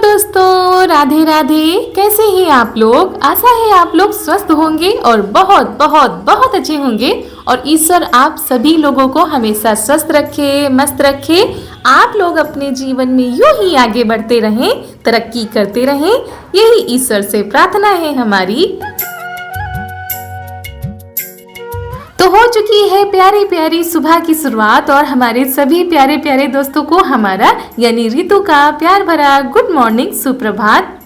दोस्तों, राधे राधे। कैसे हैं आप लोग? आशा है आप लोग स्वस्थ होंगे और बहुत बहुत बहुत अच्छे होंगे। और ईश्वर आप सभी लोगों को हमेशा स्वस्थ रखे, मस्त रखे। आप लोग अपने जीवन में यूं ही आगे बढ़ते रहें, तरक्की करते रहें, यही ईश्वर से प्रार्थना है हमारी। तो हो चुकी है प्यारी प्यारी सुबह की शुरुआत और हमारे सभी प्यारे प्यारे दोस्तों को हमारा यानी ऋतु का प्यार भरा गुड मॉर्निंग, सुप्रभात।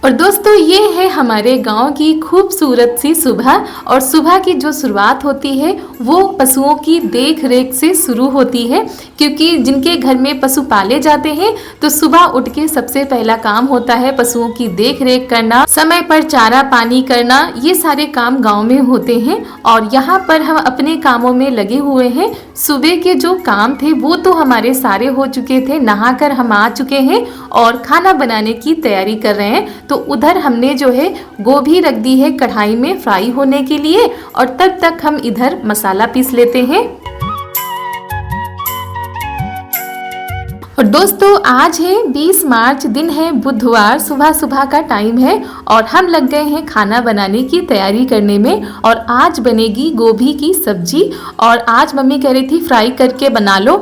और दोस्तों, ये है हमारे गांव की खूबसूरत सी सुबह। और सुबह की जो शुरुआत होती है वो पशुओं की देख रेख से शुरू होती है, क्योंकि जिनके घर में पशु पाले जाते हैं तो सुबह उठ के सबसे पहला काम होता है पशुओं की देख रेख करना, समय पर चारा पानी करना। ये सारे काम गांव में होते हैं और यहाँ पर हम अपने कामों में लगे हुए हैं। सुबह के जो काम थे वो तो हमारे सारे हो चुके थे, नहाकर हम आ चुके हैं और खाना बनाने की तैयारी कर रहे हैं। तो उधर हमने जो है गोभी रख दी है कढ़ाई में फ्राई होने के लिए, और तब तक हम इधर मसाला पीस लेते हैं। और दोस्तों, आज है 20 मार्च, दिन है बुधवार, सुबह सुबह का टाइम है और हम लग गए हैं खाना बनाने की तैयारी करने में। और आज बनेगी गोभी की सब्जी और आज मम्मी कह रही थी फ्राई करके बना लो,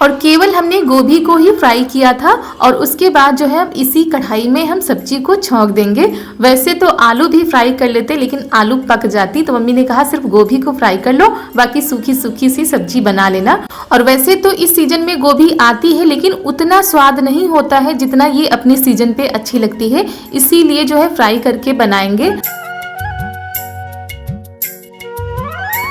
और केवल हमने गोभी को ही फ्राई किया था और उसके बाद जो है अब इसी कढ़ाई में हम सब्जी को छौंक देंगे। वैसे तो आलू भी फ्राई कर लेते लेकिन आलू पक जाती, तो मम्मी ने कहा सिर्फ गोभी को फ्राई कर लो, बाकी सूखी सूखी सी सब्जी बना लेना। और वैसे तो इस सीजन में गोभी आती है लेकिन उतना स्वाद नहीं होता है जितना ये अपने सीजन पे अच्छी लगती है, इसीलिए जो है फ्राई करके बनाएंगे।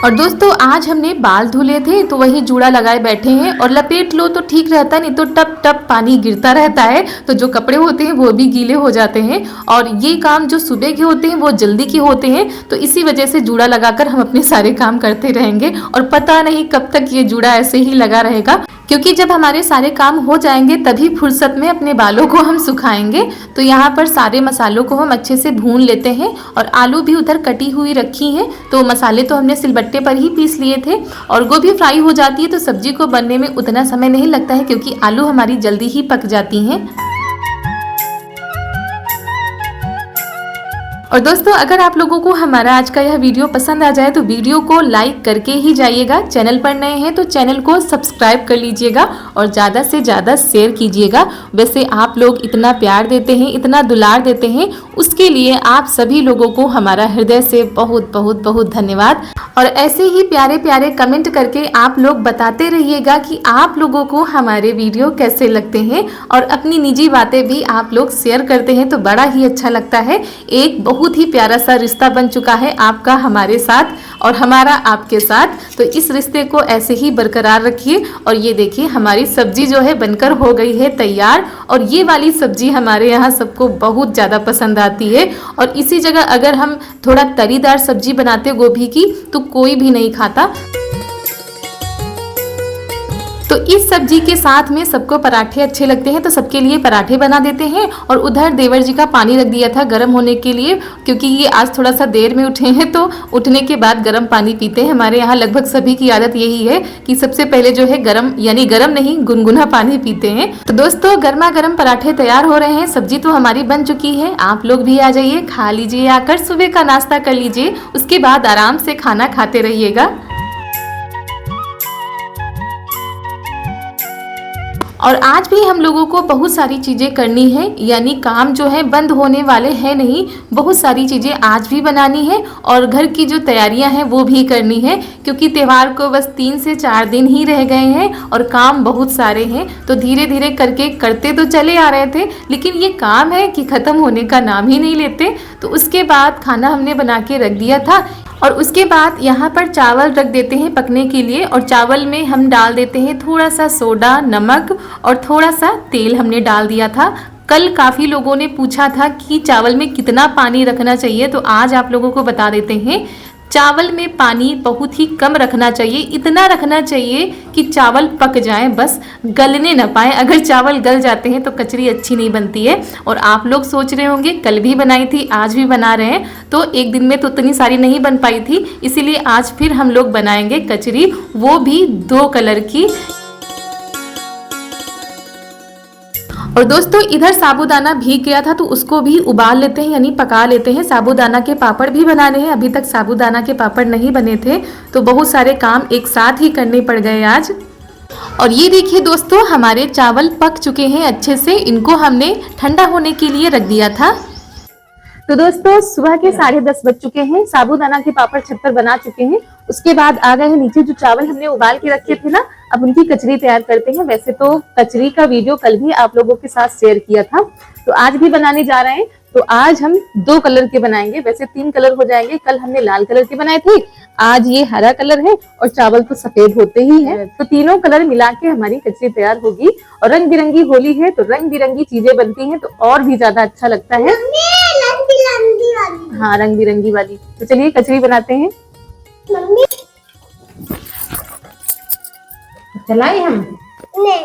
और दोस्तों, आज हमने बाल धुले थे तो वही जूड़ा लगाए बैठे हैं, और लपेट लो तो ठीक रहता है, नहीं तो टप टप पानी गिरता रहता है तो जो कपड़े होते हैं वो भी गीले हो जाते हैं। और ये काम जो सुबह के होते हैं वो जल्दी के होते हैं, तो इसी वजह से जूड़ा लगाकर हम अपने सारे काम करते रहेंगे। और पता नहीं कब तक ये जूड़ा ऐसे ही लगा रहेगा, क्योंकि जब हमारे सारे काम हो जाएंगे तभी फुर्सत में अपने बालों को हम सुखाएंगे। तो यहाँ पर सारे मसालों को हम अच्छे से भून लेते हैं और आलू भी उधर कटी हुई रखी हैं, तो मसाले तो हमने सिलबट्टे पर ही पीस लिए थे। और गोभी फ्राई हो जाती है तो सब्जी को बनने में उतना समय नहीं लगता है, क्योंकि आलू हमारी जल्दी ही पक जाती हैं। और दोस्तों, अगर आप लोगों को हमारा आज का यह वीडियो पसंद आ जाए तो वीडियो को लाइक करके ही जाइएगा। चैनल पर नए हैं तो चैनल को सब्सक्राइब कर लीजिएगा और ज़्यादा से ज़्यादा शेयर कीजिएगा। वैसे आप लोग इतना प्यार देते हैं, इतना दुलार देते हैं, उसके लिए आप सभी लोगों को हमारा हृदय से बहुत बहुत बहुत धन्यवाद। और ऐसे ही प्यारे प्यारे कमेंट करके आप लोग बताते रहिएगा कि आप लोगों को हमारे वीडियो कैसे लगते हैं, और अपनी निजी बातें भी आप लोग शेयर करते हैं तो बड़ा ही अच्छा लगता है। एक बहुत ही प्यारा सा रिश्ता बन चुका है आपका हमारे साथ और हमारा आपके साथ, तो इस रिश्ते को ऐसे ही बरकरार रखिए। और ये देखिए हमारी सब्जी जो है बनकर हो गई है तैयार, और ये वाली सब्जी हमारे यहाँ सबको बहुत ज़्यादा पसंद आती है। और इसी जगह अगर हम थोड़ा तरीदार सब्जी बनाते गोभी की तो कोई भी नहीं खाता। तो इस सब्जी के साथ में सबको पराठे अच्छे लगते हैं, तो सबके लिए पराठे बना देते हैं। और उधर देवर जी का पानी रख दिया था गर्म होने के लिए, क्योंकि ये आज थोड़ा सा देर में उठे हैं तो उठने के बाद गर्म पानी पीते हैं। हमारे यहाँ लगभग सभी की आदत यही है कि सबसे पहले जो है गर्म, यानी गर्म नहीं गुनगुना पानी पीते हैं। तो दोस्तों, गर्मा गर्म पराठे तैयार हो रहे हैं, सब्जी तो हमारी बन चुकी है। आप लोग भी आ जाइए, खा लीजिए, आकर सुबह का नाश्ता कर लीजिए, उसके बाद आराम से खाना खाते रहिएगा। और आज भी हम लोगों को बहुत सारी चीज़ें करनी है, यानी काम जो है बंद होने वाले हैं नहीं, बहुत सारी चीज़ें आज भी बनानी है और घर की जो तैयारियां हैं वो भी करनी है, क्योंकि त्यौहार को बस 3 से 4 दिन ही रह गए हैं और काम बहुत सारे हैं। तो धीरे धीरे करके करते तो चले आ रहे थे, लेकिन ये काम है कि ख़त्म होने का नाम ही नहीं लेते। तो उसके बाद खाना हमने बना के रख दिया था और उसके बाद यहाँ पर चावल रख देते हैं पकने के लिए, और चावल में हम डाल देते हैं थोड़ा सा सोडा, नमक और थोड़ा सा तेल हमने डाल दिया था। कल काफ़ी लोगों ने पूछा था कि चावल में कितना पानी रखना चाहिए, तो आज आप लोगों को बता देते हैं। चावल में पानी बहुत ही कम रखना चाहिए, इतना रखना चाहिए कि चावल पक जाए, बस गलने ना पाए। अगर चावल गल जाते हैं तो कचरी अच्छी नहीं बनती है। और आप लोग सोच रहे होंगे कल भी बनाई थी आज भी बना रहे हैं, तो एक दिन में तो उतनी सारी नहीं बन पाई थी, इसीलिए आज फिर हम लोग बनाएंगे कचरी, वो भी 2 कलर की। और दोस्तों इधर साबूदाना भीग गया था तो उसको भी उबाल लेते हैं, यानी पका लेते हैं। साबूदाना के पापड़ भी बनाने हैं, अभी तक साबूदाना के पापड़ नहीं बने थे, तो बहुत सारे काम एक साथ ही करने पड़ गए आज। और ये देखिए दोस्तों हमारे चावल पक चुके हैं अच्छे से, इनको हमने ठंडा होने के लिए रख दिया था। तो दोस्तों सुबह के 10:30 बज चुके हैं, साबूदाना के पापड़ छत पर बना चुके हैं। उसके बाद आ गए हैं नीचे, जो चावल हमने उबाल के रखे थे ना, अब उनकी कचरी तैयार करते हैं। वैसे तो कचरी का वीडियो कल भी आप लोगों के साथ शेयर किया था, तो आज भी बनाने जा रहे हैं। तो आज हम 2 कलर के बनाएंगे, वैसे 3 कलर हो जाएंगे। कल हमने लाल कलर के बनाए थे, आज ये हरा कलर है और चावल तो सफेद होते ही हैं, तो तीनों कलर मिला के हमारी कचरी तैयार होगी। और रंग बिरंगी होली है तो रंग बिरंगी चीजें बनती हैं, तो और भी ज्यादा अच्छा लगता है। हाँ रंग बिरंगी वाली। तो चलिए कचरी बनाते हैं। मम्मी चलाए हम नहीं।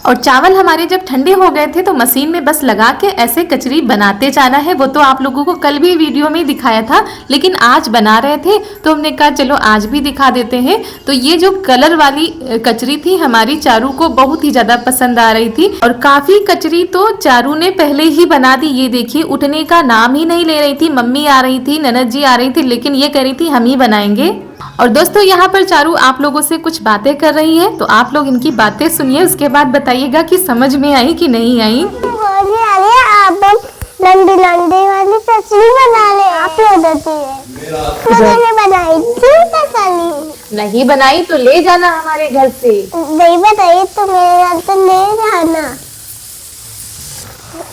और चावल हमारे जब ठंडे हो गए थे तो मशीन में बस लगा के ऐसे कचरी बनाते जाना है। वो तो आप लोगों को कल भी वीडियो में दिखाया था, लेकिन आज बना रहे थे तो हमने कहा चलो आज भी दिखा देते हैं। तो ये जो कलर वाली कचरी थी हमारी चारू को बहुत ही ज्यादा पसंद आ रही थी, और काफी कचरी तो चारू ने पहले ही बना दी। ये देखिए उठने का नाम ही नहीं ले रही थी, मम्मी आ रही थी, ननद जी आ रही थी, लेकिन ये कह रही थी हम ही बनाएंगे। और दोस्तों यहाँ पर चारू आप लोगों से कुछ बातें कर रही है, तो आप लोग इनकी बातें सुनिए, उसके बाद बताइएगा कि समझ में आई कि नहीं आई। आप लंबी लंबी वाली कचरी बना ले, आप देती है। मैंने बनाई थी कचरी। नहीं बनाई तो ले जाना हमारे घर से। नहीं बताई तो मेरे घर से ले जाना।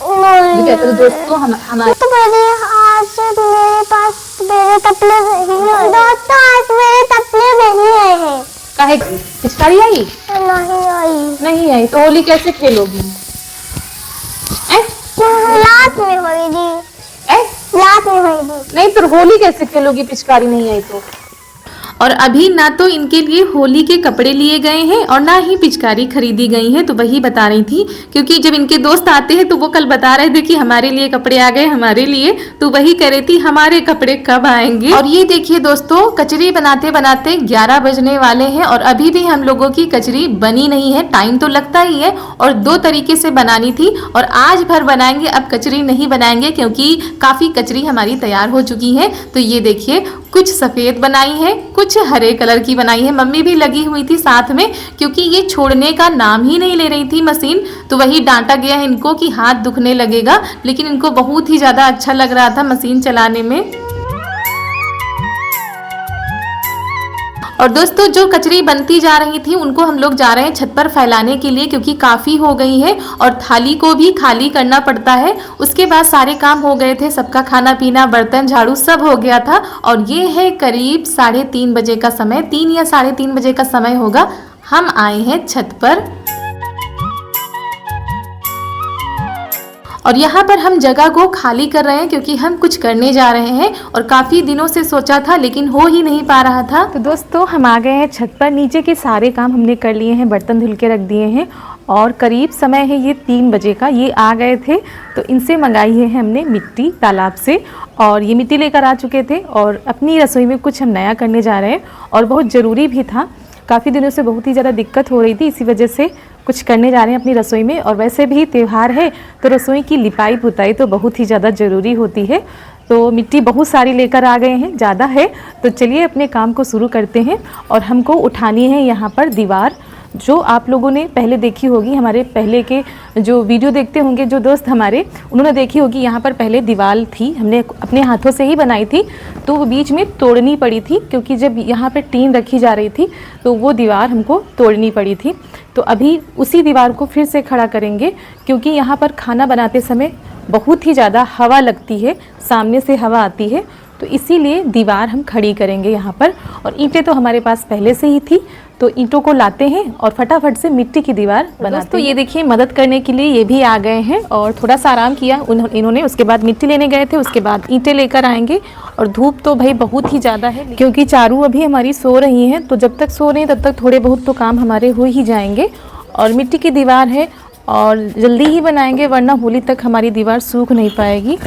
तो दोस्तों हमारे तो आज मेरे पास मेरे तपले दोस्तों आज मेरे तपले नहीं आए हैं। काहे पिचकारी आई? नहीं आई तो होली कैसे खेलोगी? रात में होगी। रात में होगी। नहीं तो होली कैसे खेलोगी पिचकारी नहीं आई तो? और अभी ना तो इनके लिए होली के कपड़े लिए गए हैं और ना ही पिचकारी खरीदी गई है, तो वही बता रही थी। क्योंकि जब इनके दोस्त आते हैं तो वो कल बता रहे थे कि हमारे लिए कपड़े आ गए हमारे लिए, तो वही कह रही थी हमारे कपड़े कब आएंगे। और ये देखिए दोस्तों कचरी बनाते बनाते 11 बजने वाले हैं और अभी भी हम लोगों की कचरी बनी नहीं है। टाइम तो लगता ही है, और 2 तरीके से बनानी थी, और आज भर बनाएंगे, अब कचरी नहीं बनाएंगे क्योंकि काफी कचरी हमारी तैयार हो चुकी है। तो ये देखिए कुछ सफेद बनाई है, कुछ हरे कलर की बनाई है। मम्मी भी लगी हुई थी साथ में, क्योंकि ये छोड़ने का नाम ही नहीं ले रही थी मशीन, तो वही डांटा गया है इनको कि हाथ दुखने लगेगा, लेकिन इनको बहुत ही ज्यादा अच्छा लग रहा था मशीन चलाने में। और दोस्तों जो कचरी बनती जा रही थी उनको हम लोग जा रहे हैं छत पर फैलाने के लिए, क्योंकि काफ़ी हो गई है और थाली को भी खाली करना पड़ता है। उसके बाद सारे काम हो गए थे, सबका खाना पीना बर्तन झाड़ू सब हो गया था। और ये है करीब 3:30 बजे का समय, 3 या 3:30 बजे का समय होगा। हम आए हैं छत पर और यहाँ पर हम जगह को खाली कर रहे हैं क्योंकि हम कुछ करने जा रहे हैं, और काफ़ी दिनों से सोचा था लेकिन हो ही नहीं पा रहा था। तो दोस्तों हम आ गए हैं छत पर, नीचे के सारे काम हमने कर लिए हैं, बर्तन धुल के रख दिए हैं, और करीब समय है ये 3 बजे का। ये आ गए थे तो इनसे मंगाई है हमने मिट्टी तालाब से, और ये मिट्टी लेकर आ चुके थे और अपनी रसोई में कुछ हम नया करने जा रहे हैं, और बहुत ज़रूरी भी था। काफ़ी दिनों से बहुत ही ज़्यादा दिक्कत हो रही थी, इसी वजह से कुछ करने जा रहे हैं अपनी रसोई में। और वैसे भी त्यौहार है तो रसोई की लिपाई पुताई तो बहुत ही ज़्यादा ज़रूरी होती है। तो मिट्टी बहुत सारी लेकर आ गए हैं, ज़्यादा है, तो चलिए अपने काम को शुरू करते हैं। और हमको उठानी है यहाँ पर दीवार, जो आप लोगों ने पहले देखी होगी, हमारे पहले के जो वीडियो देखते होंगे जो दोस्त हमारे, उन्होंने देखी होगी। यहाँ पर पहले दीवार थी, हमने अपने हाथों से ही बनाई थी, तो वो बीच में तोड़नी पड़ी थी, क्योंकि जब यहाँ पर टीन रखी जा रही थी तो वो दीवार हमको तोड़नी पड़ी थी। तो अभी उसी दीवार को फिर से खड़ा करेंगे, क्योंकि यहाँ पर खाना बनाते समय बहुत ही ज़्यादा हवा लगती है, सामने से हवा आती है, तो इसीलिए दीवार हम खड़ी करेंगे यहाँ पर। और ईंटें तो हमारे पास पहले से ही थी, तो ईंटों को लाते हैं और फटाफट से मिट्टी की दीवार बनाते हैं। तो ये देखिए मदद करने के लिए ये भी आ गए हैं और थोड़ा सा आराम किया इन्होंने। उसके बाद मिट्टी लेने गए थे, उसके बाद ईंटें लेकर आएंगे। और धूप तो भाई बहुत ही ज़्यादा है क्योंकि चारू अभी हमारी सो रही हैं, तो जब तक सो रही हैं तब तक थोड़े बहुत तो काम हमारे हो ही जाएंगे। और मिट्टी की दीवार है और जल्दी ही बनाएंगे वरना होली तक हमारी दीवार सूख नहीं पाएगी।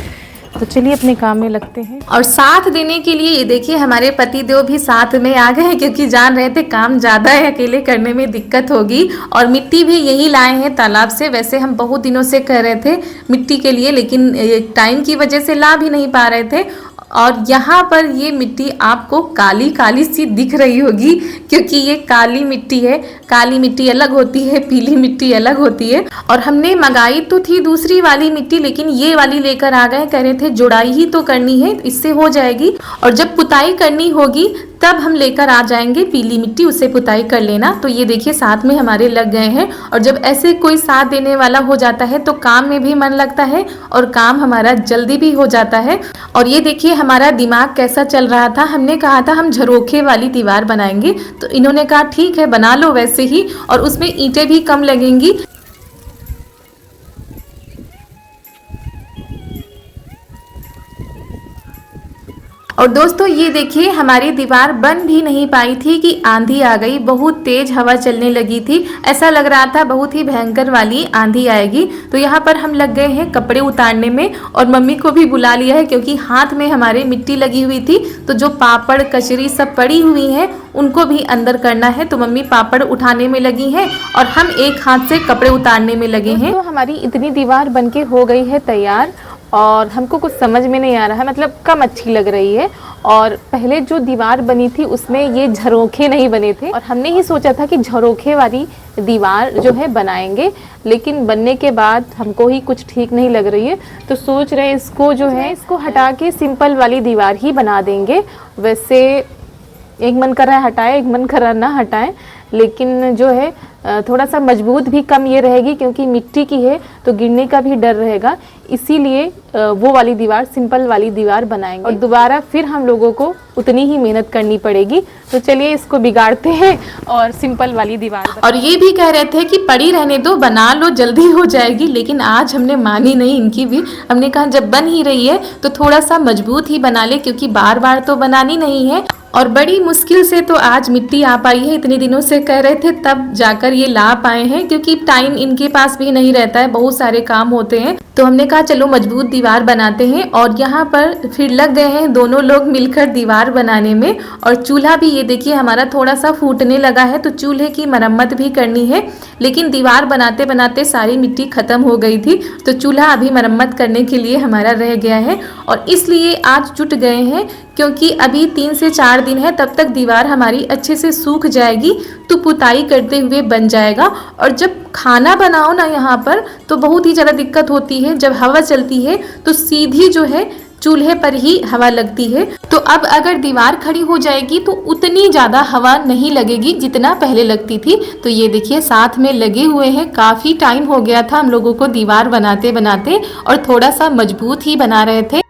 तो चलिए अपने काम में लगते हैं। और साथ देने के लिए ये देखिए हमारे पतिदेव भी साथ में आ गए हैं क्योंकि जान रहे थे काम ज़्यादा है, अकेले करने में दिक्कत होगी। और मिट्टी भी यही लाए हैं तालाब से। वैसे हम बहुत दिनों से कर रहे थे मिट्टी के लिए, लेकिन टाइम की वजह से ला भी नहीं पा रहे थे। और यहाँ पर ये मिट्टी आपको काली काली सी दिख रही होगी क्योंकि ये काली मिट्टी है। काली मिट्टी अलग होती है, पीली मिट्टी अलग होती है। और हमने मंगाई तो थी दूसरी वाली मिट्टी, लेकिन ये वाली लेकर आ गए। कह रहे थे जुड़ाई ही तो करनी है, इससे हो जाएगी। और जब पुताई करनी होगी तब हम लेकर आ जाएंगे पीली मिट्टी, उससे पुताई कर लेना। तो ये देखिए साथ में हमारे लग गए हैं। और जब ऐसे कोई साथ देने वाला हो जाता है तो काम में भी मन लगता है और काम हमारा जल्दी भी हो जाता है। और ये देखिए हमारा दिमाग कैसा चल रहा था। हमने कहा था हम झरोखे वाली दीवार बनाएंगे, तो इन्होंने कहा ठीक है बना लो वैसे ही, और उसमें ईंटें भी कम लगेंगी। और दोस्तों ये देखिए हमारी दीवार बन भी नहीं पाई थी कि आंधी आ गई। बहुत तेज हवा चलने लगी थी, ऐसा लग रहा था बहुत ही भयंकर वाली आंधी आएगी। तो यहाँ पर हम लग गए हैं कपड़े उतारने में और मम्मी को भी बुला लिया है क्योंकि हाथ में हमारे मिट्टी लगी हुई थी। तो जो पापड़ कचरी सब पड़ी हुई हैं उनको भी अंदर करना है। तो मम्मी पापड़ उठाने में लगी हैं और हम एक हाथ से कपड़े उतारने में लगे हैं। तो हमारी इतनी दीवार बनके हो गई है तैयार और हमको कुछ समझ में नहीं आ रहा है, मतलब कम अच्छी लग रही है। और पहले जो दीवार बनी थी उसमें ये झरोखे नहीं बने थे और हमने ही सोचा था कि झरोखे वाली दीवार जो है बनाएंगे, लेकिन बनने के बाद हमको ही कुछ ठीक नहीं लग रही है। तो सोच रहे इसको जो है इसको हटा के सिंपल वाली दीवार ही बना देंगे। वैसे एक मन कर रहा है हटाए, एक मन कर रहा ना हटाएं, लेकिन जो है थोड़ा सा मजबूत भी कम ये रहेगी क्योंकि मिट्टी की है तो गिरने का भी डर रहेगा। इसीलिए वो वाली दीवार सिंपल वाली दीवार बनाएंगे और दोबारा फिर हम लोगों को उतनी ही मेहनत करनी पड़ेगी। तो चलिए इसको बिगाड़ते हैं और सिंपल वाली दीवार। और ये भी कह रहे थे कि पड़ी रहने दो, बना लो जल्दी हो जाएगी, लेकिन आज हमने मानी नहीं इनकी भी। हमने कहा जब बन ही रही है तो थोड़ा सा मजबूत ही बना ले क्योंकि बार बार तो बनानी नहीं है। और बड़ी मुश्किल से तो आज मिट्टी आ पाई है, इतने दिनों से कह रहे थे तब जाकर ये ला पाए हैं क्योंकि टाइम इनके पास भी नहीं रहता है, बहुत सारे काम होते हैं। तो हमने कहा चलो मजबूत दीवार बनाते हैं और यहाँ पर फिर लग गए हैं दोनों लोग मिलकर दीवार बनाने में। और चूल्हा भी ये देखिए हमारा थोड़ा सा फूटने लगा है तो चूल्हे की मरम्मत भी करनी है, लेकिन दीवार बनाते बनाते सारी मिट्टी खत्म हो गई थी तो चूल्हा अभी मरम्मत करने के लिए हमारा रह गया है। और इसलिए आज जुट गए हैं क्योंकि अभी 3 से 4 दिन है, तब तक दीवार हमारी अच्छे से सूख जाएगी तो पुताई करते हुए बन जाएगा। और जब खाना बनाओ ना यहाँ पर तो बहुत ही ज़्यादा दिक्कत होती है, जब हवा चलती है तो सीधी जो है चूल्हे पर ही हवा लगती है। तो अब अगर दीवार खड़ी हो जाएगी तो उतनी ज़्यादा हवा नहीं लगेगी जितना पहले लगती थी। तो ये देखिए साथ में लगे हुए हैं, काफ़ी टाइम हो गया था हम लोगों को दीवार बनाते बनाते और थोड़ा सा मजबूत ही बना रहे थे।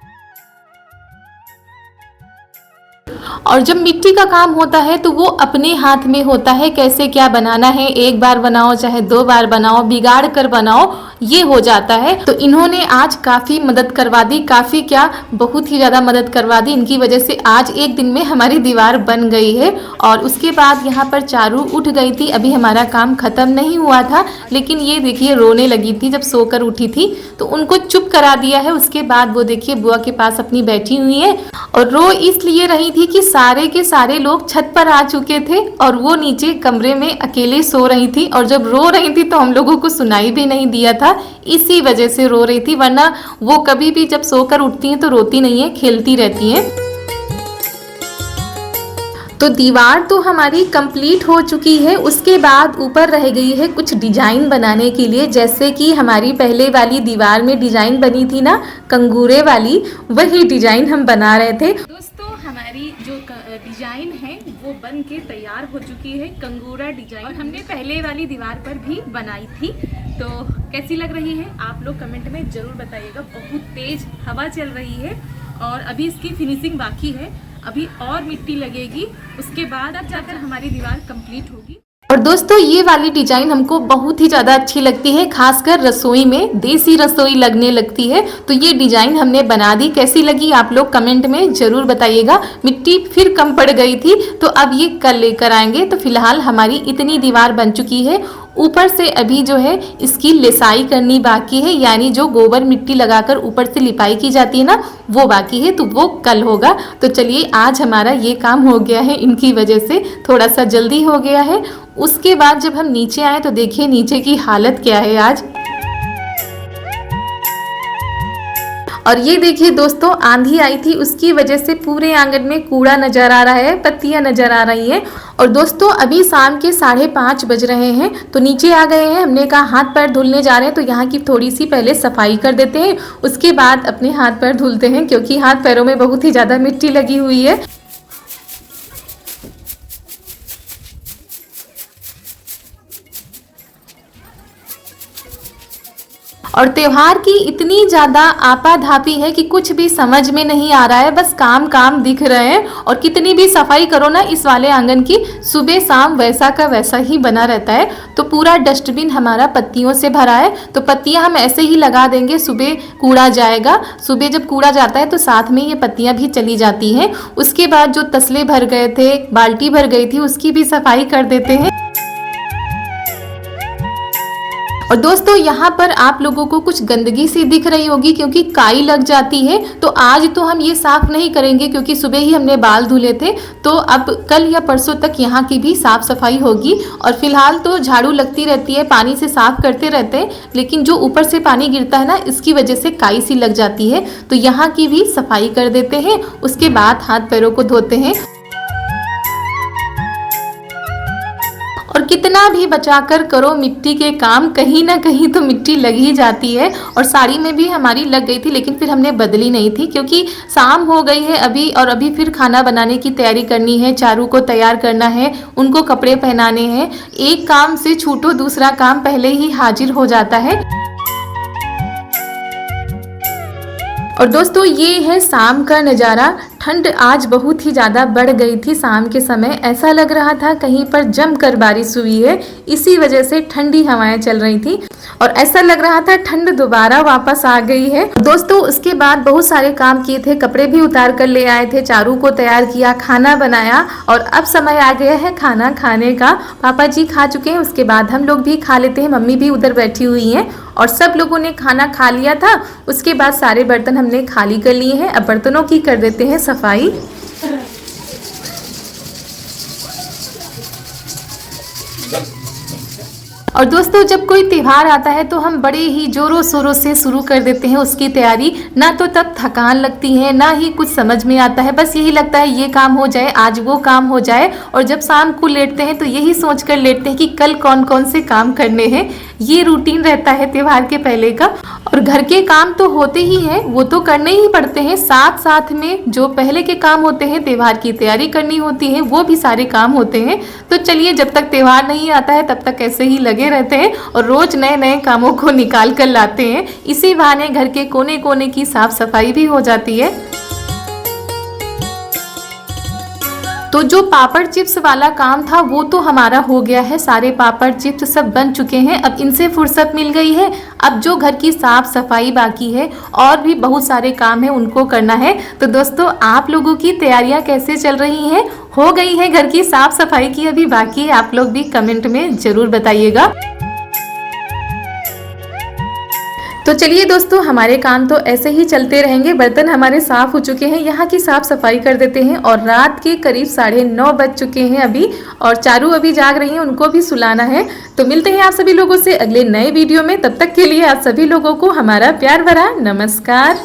और जब मिट्टी का काम होता है तो वो अपने हाथ में होता है, कैसे क्या बनाना है, एक बार बनाओ चाहे 2 बार बनाओ, बिगाड़ कर बनाओ, ये हो जाता है। तो इन्होंने आज काफ़ी मदद करवा दी, काफ़ी क्या बहुत ही ज़्यादा मदद करवा दी। इनकी वजह से आज एक दिन में हमारी दीवार बन गई है। और उसके बाद यहाँ पर चारू उठ गई थी, अभी हमारा काम ख़त्म नहीं हुआ था, लेकिन ये देखिए रोने लगी थी जब सोकर उठी थी तो उनको चुप करा दिया है। उसके बाद वो देखिए बुआ के पास अपनी बैठी हुई है और रो इसलिए रही थी कि सारे के सारे लोग छत पर आ चुके थे और वो नीचे कमरे में अकेले सो रही थी। और जब रो रही थी तो हम लोगों को सुनाई भी नहीं दिया था, इसी वजह से रो रही थी, वरना वो कभी भी जब सोकर उठती हैं तो रोती नहीं है, खेलती रहती हैं। तो दीवार तो हमारी कंप्लीट हो चुकी है। उसके बाद ऊपर रह गई है कुछ डिजाइन बनाने के लिए, जैसे कि हमारी पहले वाली दीवार में डिजाइन बनी थी ना कंगूरे वाली, वही डिजाइन हम बना रहे थे। दोस्तों हमारी जो डिजाइन है वो बन के तैयार हो चुकी है, कंगूरा डिजाइन, और हमने पहले वाली दीवार पर भी बनाई थी। तो कैसी लग रही है आप लोग कमेंट में जरूर बताइएगा। बहुत तेज हवा चल रही है और अभी इसकी फिनिशिंग बाकी है, अभी और मिट्टी लगेगी, उसके बाद अब जाकर हमारी दीवार कंप्लीट होगी। और दोस्तों ये वाली डिजाइन हमको बहुत ही ज़्यादा अच्छी लगती है, खासकर रसोई में देसी रसोई लगने लगती है। तो ये डिजाइन हमने बना दी, कैसी लगी आप लोग कमेंट में ज़रूर बताइएगा। मिट्टी फिर कम पड़ गई थी तो अब ये कल लेकर आएंगे। तो फिलहाल हमारी इतनी दीवार बन चुकी है, ऊपर से अभी जो है इसकी लिसाई करनी बाकी है, यानी जो गोबर मिट्टी लगाकर ऊपर से लिपाई की जाती है ना, वो बाकी है, तो वो कल होगा। तो चलिए आज हमारा ये काम हो गया है, इनकी वजह से थोड़ा सा जल्दी हो गया है। उसके बाद जब हम नीचे आए तो देखिए नीचे की हालत क्या है आज। और ये देखिए दोस्तों, आंधी आई थी, उसकी वजह से पूरे आंगन में कूड़ा नजर आ रहा है, पत्तियां नजर आ रही हैं। और दोस्तों अभी शाम के 5:30 बज रहे हैं, तो नीचे आ गए हैं। हमने कहा हाथ पैर धुलने जा रहे हैं, तो यहाँ की थोड़ी सी पहले सफाई कर देते हैं, उसके बाद अपने हाथ पैर धुलते हैं, क्योंकि हाथ पैरों में बहुत ही ज़्यादा मिट्टी लगी हुई है। और त्योहार की इतनी ज़्यादा आपाधापी है कि कुछ भी समझ में नहीं आ रहा है, बस काम काम दिख रहे हैं। और कितनी भी सफाई करो ना इस वाले आंगन की, सुबह शाम वैसा का वैसा ही बना रहता है। तो पूरा डस्टबिन हमारा पत्तियों से भरा है, तो पत्तियां हम ऐसे ही लगा देंगे, सुबह कूड़ा जाएगा। सुबह जब कूड़ा जाता है तो साथ में ये पत्तियां भी चली जाती हैं। उसके बाद जो तसले भर गए थे, बाल्टी भर गई थी, उसकी भी सफाई कर देते हैं। और दोस्तों यहाँ पर आप लोगों को कुछ गंदगी सी दिख रही होगी, क्योंकि काई लग जाती है। तो आज तो हम ये साफ नहीं करेंगे, क्योंकि सुबह ही हमने बाल धुले थे। तो अब कल या परसों तक यहाँ की भी साफ सफाई होगी। और फिलहाल तो झाड़ू लगती रहती है, पानी से साफ करते रहते हैं, लेकिन जो ऊपर से पानी गिरता है ना, इसकी वजह से काई सी लग जाती है। तो यहाँ की भी सफाई कर देते हैं, उसके बाद हाथ पैरों को धोते हैं। और कितना भी बचाकर करो मिट्टी के काम, कहीं ना कहीं तो मिट्टी लग ही जाती है। और साड़ी में भी हमारी लग गई थी, लेकिन फिर हमने बदली नहीं थी, क्योंकि शाम हो गई है अभी, और अभी फिर खाना बनाने की तैयारी करनी है, चारू को तैयार करना है, उनको कपड़े पहनाने हैं। एक काम से छूटो दूसरा काम पहले ही हाजिर हो जाता है। और दोस्तों ये है शाम का नज़ारा। ठंड आज बहुत ही ज़्यादा बढ़ गई थी शाम के समय, ऐसा लग रहा था कहीं पर जमकर बारिश हुई है, इसी वजह से ठंडी हवाएं चल रही थी। और ऐसा लग रहा था ठंड दोबारा वापस आ गई है। दोस्तों उसके बाद बहुत सारे काम किए थे, कपड़े भी उतार कर ले आए थे, चारू को तैयार किया, खाना बनाया, और अब समय आ गया है खाना खाने का। पापा जी खा चुके हैं, उसके बाद हम लोग भी खा लेते हैं। मम्मी भी उधर बैठी हुई हैं, और सब लोगों ने खाना खा लिया था। उसके बाद सारे बर्तन हमने खाली कर लिए हैं, अब बर्तनों की कर देते हैं सफाई। और दोस्तों जब कोई त्यौहार आता है तो हम बड़े ही जोरों शोरों से शुरू कर देते हैं उसकी तैयारी। ना तो तब थकान लगती है, ना ही कुछ समझ में आता है, बस यही लगता है ये काम हो जाए, आज वो काम हो जाए। और जब शाम को लेटते हैं तो यही सोच कर लेटते हैं कि कल कौन कौन से काम करने हैं। ये रूटीन रहता है त्यौहार के पहले का। और घर के काम तो होते ही हैं, वो तो करने ही पड़ते हैं, साथ साथ में जो पहले के काम होते हैं, त्यौहार की तैयारी करनी होती है, वो भी सारे काम होते हैं। तो चलिए जब तक त्यौहार नहीं आता है तब तक ऐसे ही लगे रहते हैं, और रोज नए नए कामों को निकाल कर लाते हैं। इसी बहाने घर के कोने कोने की साफ सफाई भी हो जाती है। तो जो पापड़ चिप्स वाला काम था वो तो हमारा हो गया है, सारे पापड़ चिप्स सब बन चुके हैं, अब इनसे फुर्सत मिल गई है। अब जो घर की साफ सफाई बाकी है, और भी बहुत सारे काम है, उनको करना है। तो दोस्तों आप लोगों की तैयारियां कैसे चल रही हैं? हो गई है घर की साफ सफाई की अभी बाकी है? आप लोग भी कमेंट में जरूर बताइएगा। तो चलिए दोस्तों हमारे काम तो ऐसे ही चलते रहेंगे। बर्तन हमारे साफ हो चुके हैं, यहाँ की साफ सफाई कर देते हैं। और रात के करीब 9:30 बज चुके हैं अभी, और चारू अभी जाग रही हैं, उनको भी सुलाना है। तो मिलते हैं आप सभी लोगों से अगले नए वीडियो में। तब तक के लिए आप सभी लोगों को हमारा प्यार भरा नमस्कार।